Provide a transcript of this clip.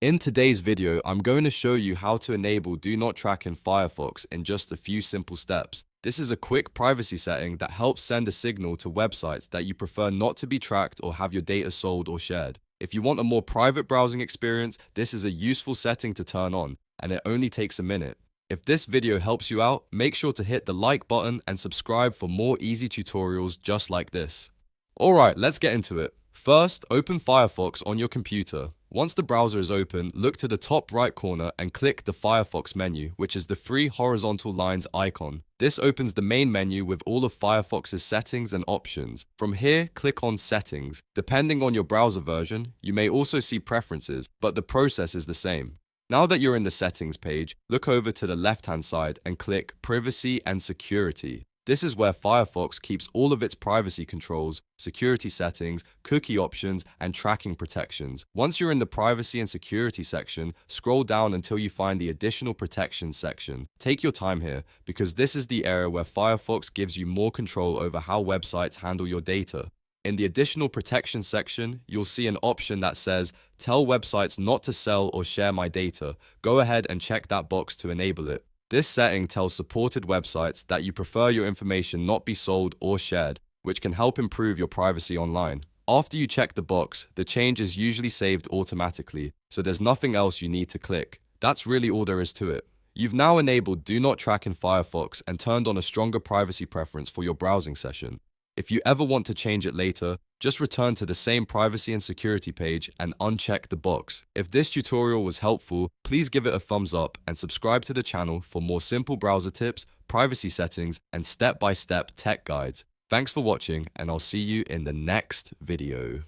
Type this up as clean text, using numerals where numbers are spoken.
In today's video, I'm going to show you how to enable Do Not Track in Firefox in just a few simple steps. This is a quick privacy setting that helps send a signal to websites that you prefer not to be tracked or have your data sold or shared. If you want a more private browsing experience, this is a useful setting to turn on, and it only takes a minute. If this video helps you out, make sure to hit the like button and subscribe for more easy tutorials just like this. Alright, let's get into it. First, open Firefox on your computer. Once the browser is open, look to the top right corner and click the Firefox menu, which is the three horizontal lines icon. This opens the main menu with all of Firefox's settings and options. From here, click on Settings. Depending on your browser version, you may also see Preferences, but the process is the same. Now that you're in the Settings page, look over to the left-hand side and click Privacy and Security. This is where Firefox keeps all of its privacy controls, security settings, cookie options, and tracking protections. Once you're in the Privacy and Security section, scroll down until you find the Additional Protections section. Take your time here, because this is the area where Firefox gives you more control over how websites handle your data. In the Additional Protections section, you'll see an option that says, Tell websites not to sell or share my data. Go ahead and check that box to enable it. This setting tells supported websites that you prefer your information not be sold or shared, which can help improve your privacy online. After you check the box, the change is usually saved automatically, so there's nothing else you need to click. That's really all there is to it. You've now enabled Do Not Track in Firefox and turned on a stronger privacy preference for your browsing session. If you ever want to change it later, just return to the same privacy and security page and uncheck the box. If this tutorial was helpful, please give it a thumbs up and subscribe to the channel for more simple browser tips, privacy settings, and step-by-step tech guides. Thanks for watching, and I'll see you in the next video.